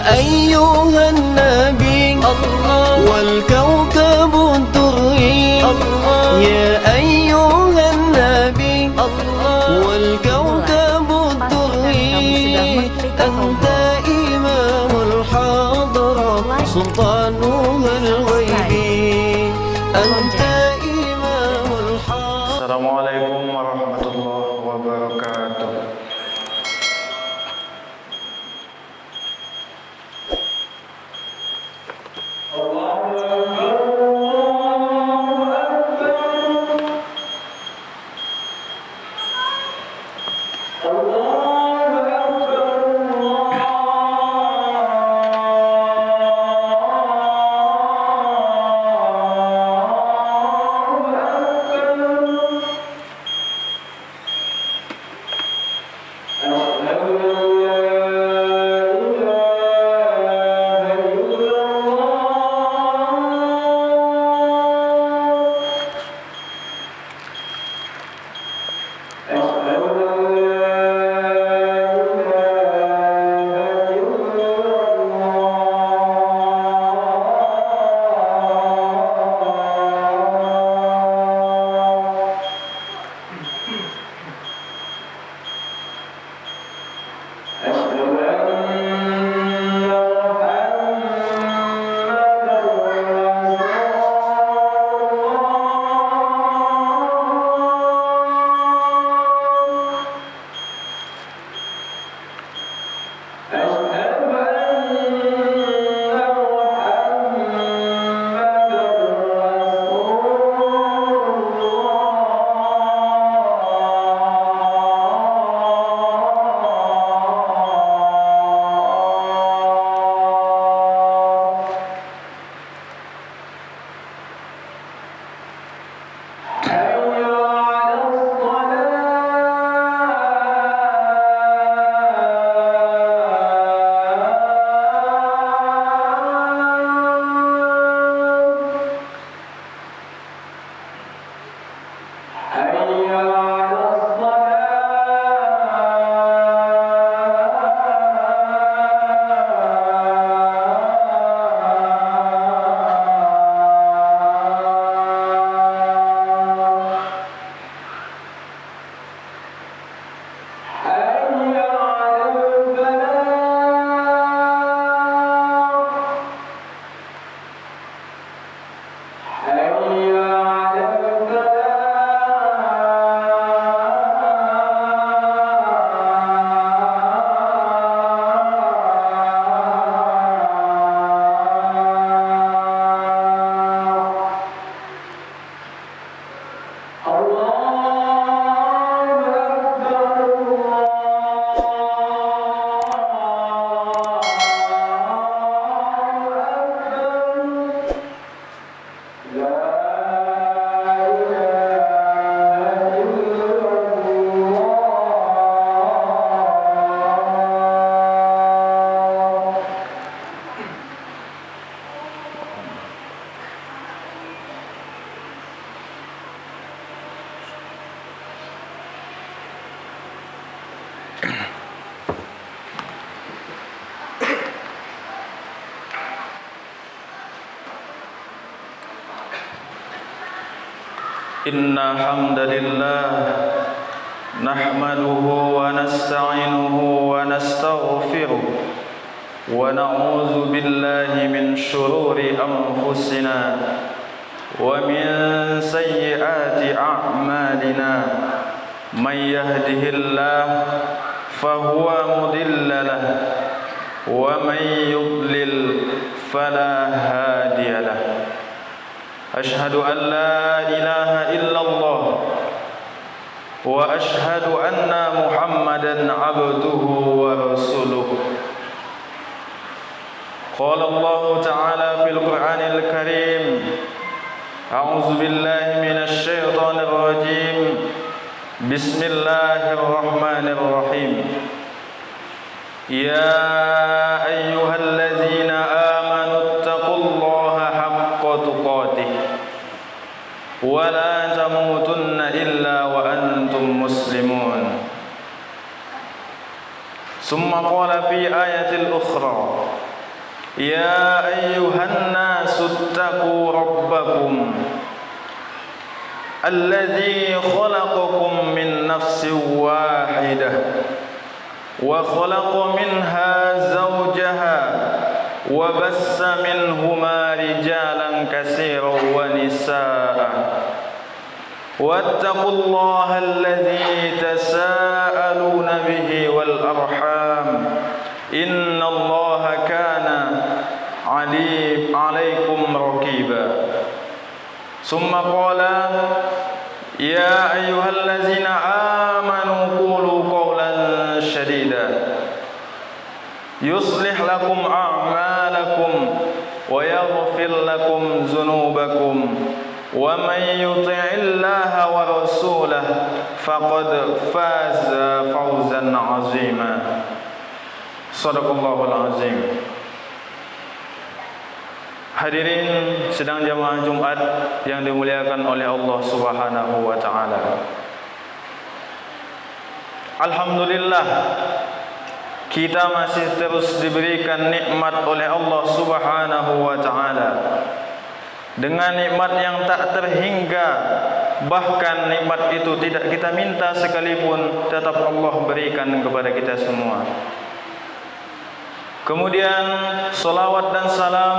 أيها النبي والكوكب الدري يا أيها النبي والكوكب الدري أنت إمام الحضرة سلطانها الغيبي أنت إمام الحضرة. السلام عليكم ورحمة الله وبركاته. إن الحمد لله نحمده ونستعينه ونستغفره ونعوذ بالله من شرور أنفسنا ومن سيئات أعمالنا من يهده الله فهو مضل له ومن يضلل فلا هادي له أشهد أن لا إله إلا الله وأشهد أن محمدا عبده ورسوله. قال الله تعالى في القرآن الكريم أعوذ بالله من الشيطان الرجيم بسم الله الرحمن الرحيم يا أيها الذين آمنوا اتقوا الله حق تقاته ولا تموتن إلا وأنتم مسلمون. ثم قال في آية أخرى يا أيها الناس اتقوا ربكم الذي خلقكم من نفس واحدة وخلق منها زوجها وبث منهما رجالا كثيرا ونساء واتقوا الله الذي تساءلون به والأرحام إن الله كان عليكم رقيبا ثم قال يا أيها الذين آمنوا قولوا قولا سديدا يصلح لكم أعمالكم ويغفر لكم ذنوبكم ومن يطع الله ورسوله فقد فاز فوزا عظيما صدق الله العظيم. Hadirin sidang jamaah Jumat yang dimuliakan oleh Allah Subhanahu wa taala. Alhamdulillah, kita masih terus diberikan nikmat oleh Allah Subhanahu wa taala. Dengan nikmat yang tak terhingga, bahkan nikmat itu tidak kita minta sekalipun, tetap Allah berikan kepada kita semua. Kemudian salawat dan salam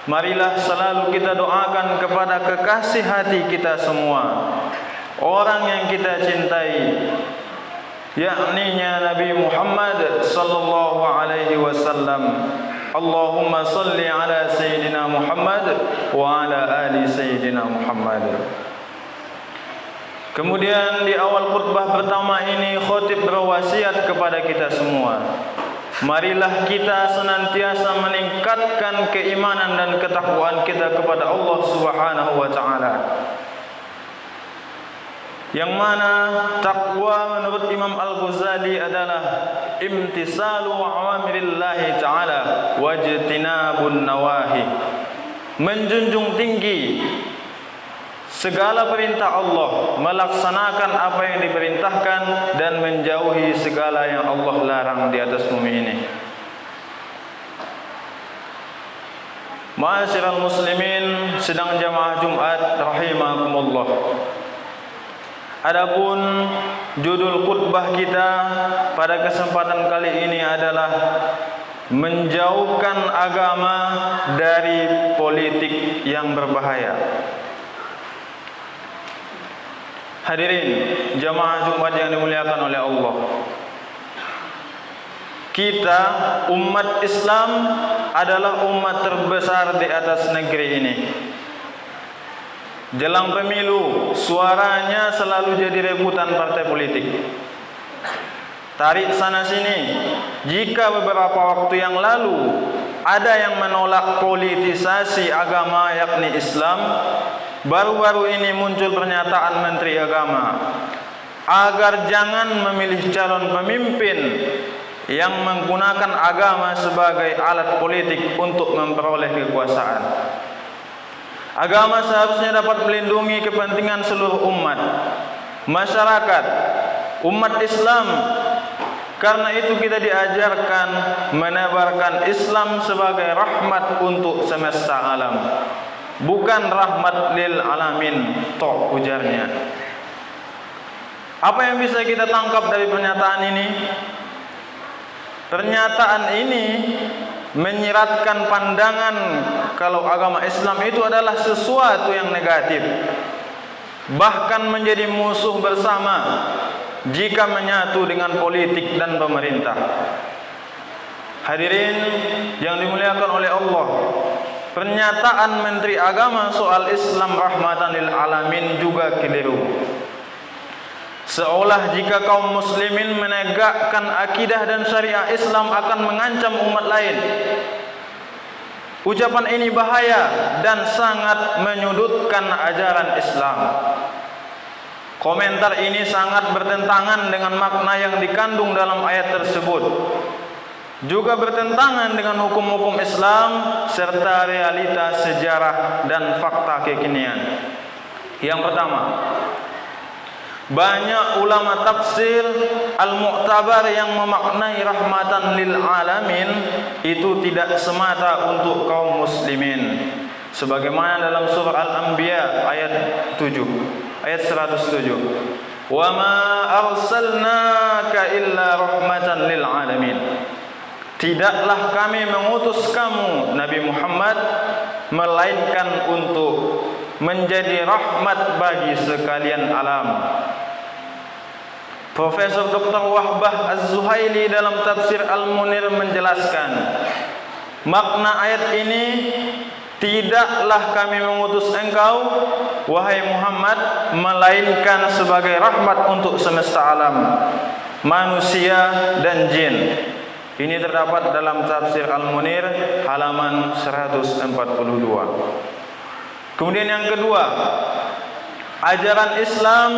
marilah selalu kita doakan kepada kekasih hati kita semua, orang yang kita cintai, yakninya Nabi Muhammad sallallahu alaihi wasallam. Allahumma salli ala Sayyidina Muhammad wa ala ali Sayyidina Muhammad. Kemudian di awal khutbah pertama ini khatib berwasiat kepada kita semua, marilah kita senantiasa meningkatkan keimanan dan ketakwaan kita kepada Allah Subhanahu wa taala. Yang mana takwa menurut Imam Al-Ghazali adalah imtisalu awamirillahi ta'ala wajtinabun nawahi, menjunjung tinggi segala perintah Allah, melaksanakan apa yang diperintahkan dan menjauhi segala yang Allah larang di atas bumi ini. Ma'asyiral muslimin sidang jamaah Jumat rahimakumullah. Adapun judul khutbah kita pada kesempatan kali ini adalah menjauhkan agama dari politik yang berbahaya. Hadirin jamaah Jumat yang dimuliakan oleh Allah, kita umat Islam adalah umat terbesar di atas negeri ini. Jelang pemilu, suaranya selalu jadi rebutan partai politik. Tarik sana sini. Jika beberapa waktu yang lalu ada yang menolak politisasi agama yakni Islam, baru-baru ini muncul pernyataan Menteri Agama agar jangan memilih calon pemimpin yang menggunakan agama sebagai alat politik untuk memperoleh kekuasaan. Agama seharusnya dapat melindungi kepentingan seluruh umat, masyarakat, umat Islam. Karena itu kita diajarkan menebarkan Islam sebagai rahmat untuk semesta alam, bukan rahmat lil alamin, toh ujarnya. Apa yang bisa kita tangkap dari pernyataan ini? Pernyataan ini menyiratkan pandangan kalau agama Islam itu adalah sesuatu yang negatif, bahkan menjadi musuh bersama jika menyatu dengan politik dan pemerintah. Hadirin yang dimuliakan oleh Allah, pernyataan Menteri Agama soal Islam rahmatan lil alamin juga keliru. Seolah jika kaum muslimin menegakkan akidah dan syariah Islam akan mengancam umat lain. Ucapan ini bahaya dan sangat menyudutkan ajaran Islam. Komentar ini sangat bertentangan dengan makna yang dikandung dalam ayat tersebut. Juga bertentangan dengan hukum-hukum Islam serta realita sejarah dan fakta kekinian. Yang pertama, Banyak ulama tafsir al-mu'tabar yang memaknai rahmatan lil alamin itu tidak semata untuk kaum muslimin. Sebagaimana dalam surah Al-Anbiya ayat 107. Wa ma arsalnaka illa rahmatan lil alamin. Tidaklah kami mengutus kamu Nabi Muhammad melainkan untuk menjadi rahmat bagi sekalian alam. Profesor Dr. Wahbah Az-Zuhaili dalam tafsir Al-Munir menjelaskan makna ayat ini, tidaklah kami mengutus engkau wahai Muhammad melainkan sebagai rahmat untuk semesta alam, manusia dan jin. Ini terdapat dalam tafsir Al-Munir halaman 142. Kemudian yang kedua, ajaran Islam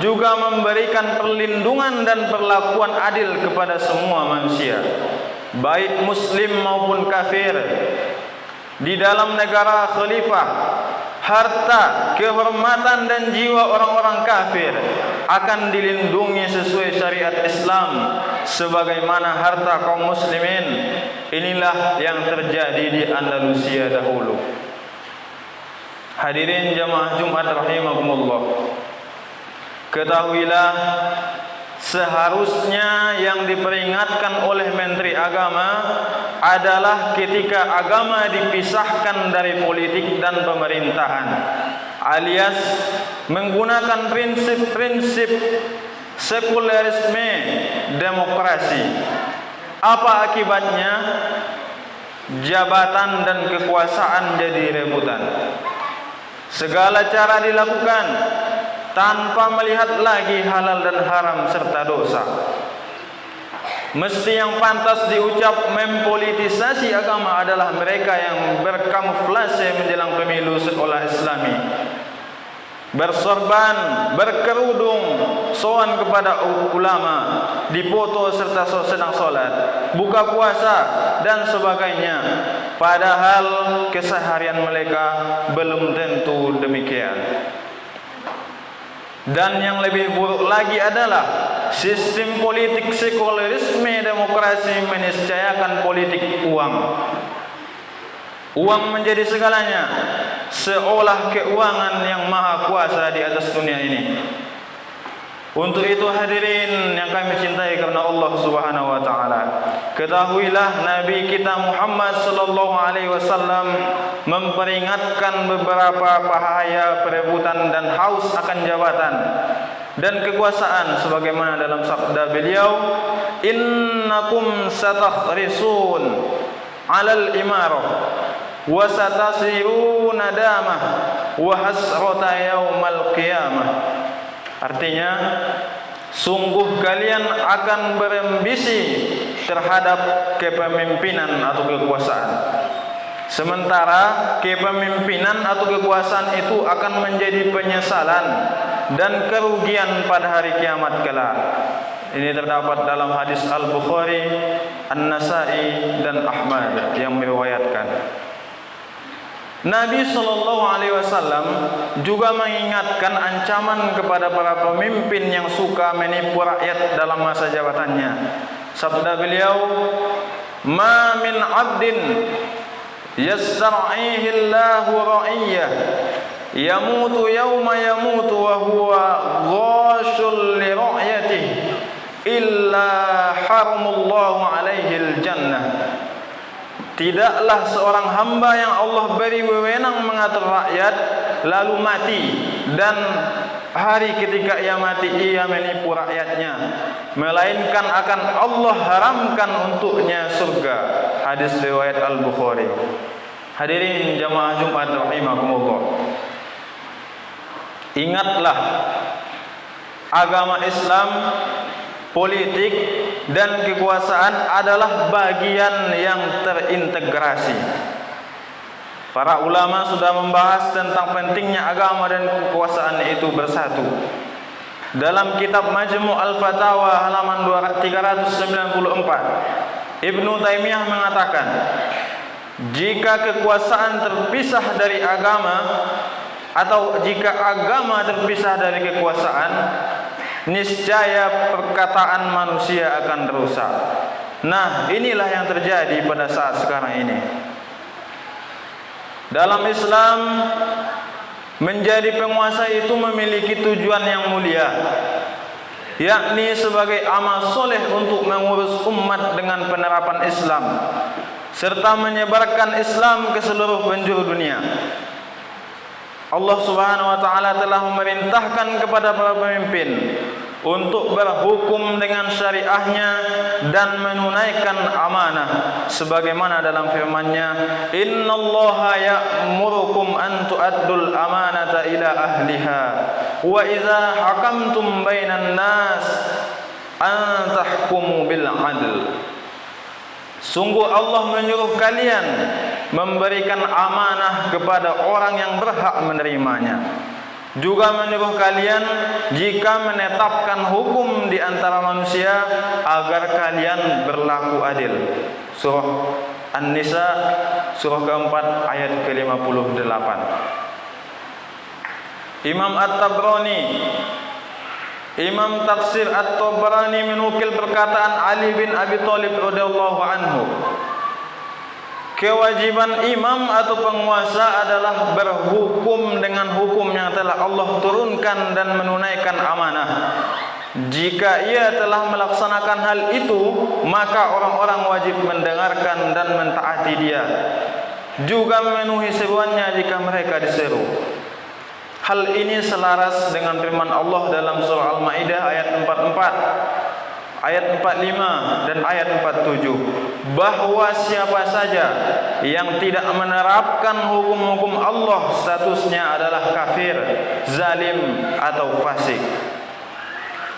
juga memberikan perlindungan dan perlakuan adil kepada semua manusia, baik muslim maupun kafir. Di dalam negara khalifah, harta, kehormatan dan jiwa orang-orang kafir akan dilindungi sesuai syariat Islam sebagaimana harta kaum muslimin. Inilah yang terjadi di Andalusia dahulu. Hadirin jamaah Jumat rahimakumullah, ketahuilah seharusnya yang diperingatkan oleh Menteri Agama adalah ketika agama dipisahkan dari politik dan pemerintahan, alias menggunakan prinsip-prinsip sekulerisme demokrasi. Apa akibatnya? Jabatan dan kekuasaan jadi rebutan. Segala cara dilakukan tanpa melihat lagi halal dan haram serta dosa. Mesti yang pantas diucap mempolitisasi agama adalah mereka yang berkamuflase menjelang pemilu sekolah Islami, bersorban, berkerudung, sowan kepada ulama, dipoto serta sedang sholat, buka puasa dan sebagainya. Padahal keseharian mereka belum tentu demikian. Dan yang lebih buruk lagi adalah sistem politik sekulerisme demokrasi meniscayakan politik uang. Uang menjadi segalanya, seolah keuangan yang maha kuasa di atas dunia ini. Untuk itu hadirin yang kami cintai karena Allah Subhanahu wa taala, ketahuilah Nabi kita Muhammad sallallahu alaihi wasallam memperingatkan beberapa bahaya perebutan dan haus akan jabatan dan kekuasaan sebagaimana dalam sabda beliau, innakum satakhrisun 'alal imarah wa satasiruna damah wa hasrata yaumal qiyamah. Artinya, sungguh kalian akan berambisi terhadap kepemimpinan atau kekuasaan. Sementara kepemimpinan atau kekuasaan itu akan menjadi penyesalan dan kerugian pada hari kiamat kelak. Ini terdapat dalam hadis Al-Bukhari, An-Nasai dan Ahmad yang meriwayatkan. Nabi SAW juga mengingatkan ancaman kepada para pemimpin yang suka menipu rakyat dalam masa jabatannya. Sabda beliau, "Ma min 'abdin yastar'ihi Allahu ra'iyyah yamutu yawma yamutu wa huwa ghashul li ra'yatihi illa haramullahu 'alaihi al-jannah." Tidaklah seorang hamba yang Allah beri wewenang mengatur rakyat lalu mati, dan hari ketika ia mati ia menipu rakyatnya, melainkan akan Allah haramkan untuknya surga. Hadis riwayat Al-Bukhari. Hadirin jamaah Jumat rahimakumullah, ingatlah agama Islam, politik dan kekuasaan adalah bagian yang terintegrasi. Para ulama sudah membahas tentang pentingnya agama dan kekuasaan itu bersatu. Dalam kitab Majmu' Al-Fatawa halaman 394, Ibnu Taimiyah mengatakan, jika kekuasaan terpisah dari agama atau jika agama terpisah dari kekuasaan, niscaya perkataan manusia akan rusak. Nah, inilah yang terjadi pada saat sekarang ini. Dalam Islam, menjadi penguasa itu memiliki tujuan yang mulia, yakni sebagai amal soleh untuk mengurus umat dengan penerapan Islam serta menyebarkan Islam ke seluruh penjuru dunia. Allah Subhanahu wa taala telah memerintahkan kepada para pemimpin untuk berhukum dengan syariahnya dan menunaikan amanah sebagaimana dalam firman-Nya, innallaha ya'murukum an tu'addul amanata ila ahliha wa idza hakamtum bainan nas an tahkumu bil 'adl. Sungguh Allah menyuruh kalian memberikan amanah kepada orang yang berhak menerimanya. Juga menyuruh kalian jika menetapkan hukum di antara manusia agar kalian berlaku adil. Surah An-Nisa surah keempat ayat ke-58. Imam At-Tabrani, Imam Tafsir At-Tabrani menukil perkataan Ali bin Abi Thalib radhiyallahu anhu. Kewajiban imam atau penguasa adalah berhukum dengan hukum yang telah Allah turunkan dan menunaikan amanah. Jika ia telah melaksanakan hal itu, maka orang-orang wajib mendengarkan dan mentaati dia, juga memenuhi seruannya jika mereka diseru. Hal ini selaras dengan firman Allah dalam surah Al-Maidah ayat 44, ayat 45 dan ayat 47, bahwa siapa saja yang tidak menerapkan hukum-hukum Allah statusnya adalah kafir, zalim atau fasik.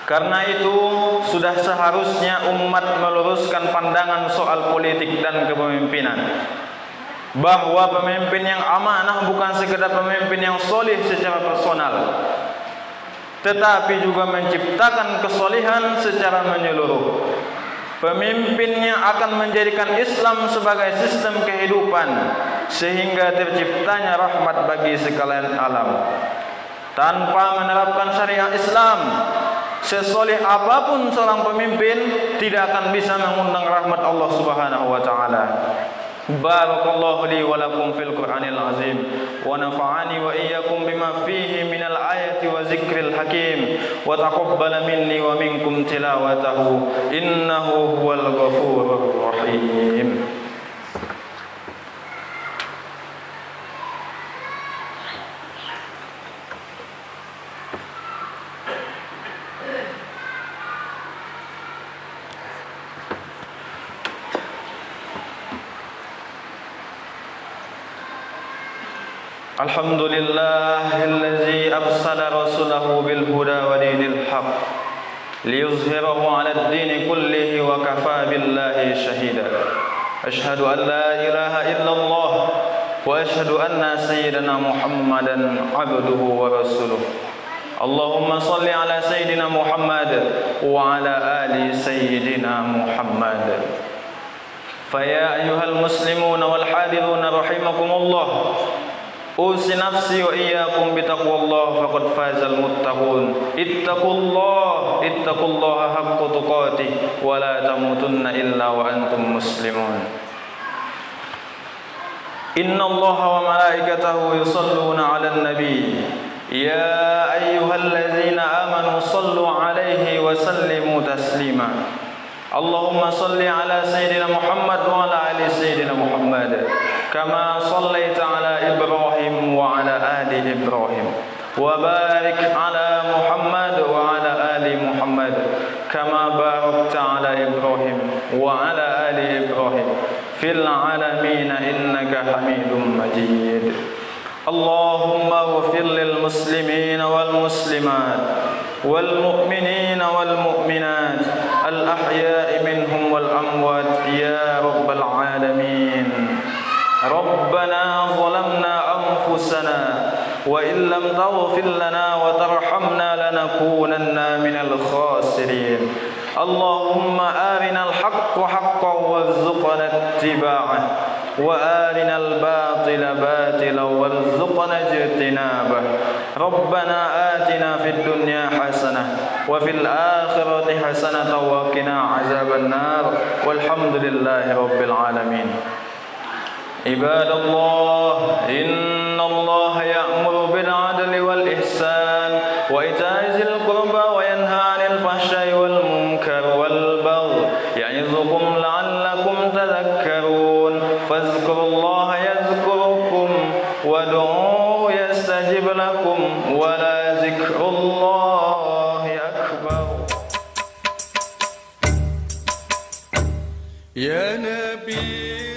Karena itu sudah seharusnya umat meluruskan pandangan soal politik dan kepemimpinan, bahwa pemimpin yang amanah bukan sekedar pemimpin yang soleh secara personal, tetapi juga menciptakan kesolihan secara menyeluruh. Pemimpin yang akan menjadikan Islam sebagai sistem kehidupan sehingga terciptanya rahmat bagi sekalian alam. Tanpa menerapkan syariat Islam, sesoleh apapun seorang pemimpin tidak akan bisa mengundang rahmat Allah Subhanahu wa taala. Barakallahu li wa lakum fil Qur'anil azim wa nafa'ani wa iyyakum bima fihi minal ayati wa zikril hakim wa taqabbala minni wa minkum tilawatahu innahu huwal ghafurur rahim. الحمد لله الذي أرسل رسوله بالهدى ودين الحق ليظهره على الدين كله وكفى بالله شهيدا. أشهد أن لا إله إلا الله وأشهد أن سيدنا محمدا عبده ورسوله. اللهم صل على سيدنا محمد وعلى آل سيدنا محمد. فيا أيها المسلمون والحاضرون رحمكم الله، أوصي نفسي وإياكم بتقوى الله فقد فاز المتقون. اتقوا الله حق تقاته ولا تموتن إلا وأنتم مسلمون. إن الله وملائكته يصلون على النبي يا أيها الذين آمنوا صلوا عليه وسلموا تسليما. اللهم صل على سيدنا محمد وعلى آل سيدنا محمد كما صليت على إبراهيم وعلى آل إبراهيم وبارك على محمد وعلى آل محمد كما باركت على إبراهيم وعلى آل إبراهيم في العالمين إنك حميد مجيد. اللهم اغفر للمسلمين والمسلمات والمؤمنين والمؤمنات الأحياء منهم والأموات يا رب العالمين. ربنا ظلمنا أنفسنا وإن لم تغفر لنا وترحمنا لنكونن من الخاسرين. اللهم آرنا الحق حقا وارزقنا اتباعه وآرنا الباطل باطلا وارزقنا اجتنابه. ربنا آتنا في الدنيا حسنة وفي الآخرة حسنة وقنا عذاب النار والحمد لله رب العالمين. عباد الله إن الله يأمر بالعدل والإحسان وإيتاء ذي القربى وينهى عن الفحشاء والمنكر والبغي يعظكم لعلكم تذكرون فاذكروا الله يذكركم وادعوه يستجب لكم ولذكر الله أكبر. يا نبي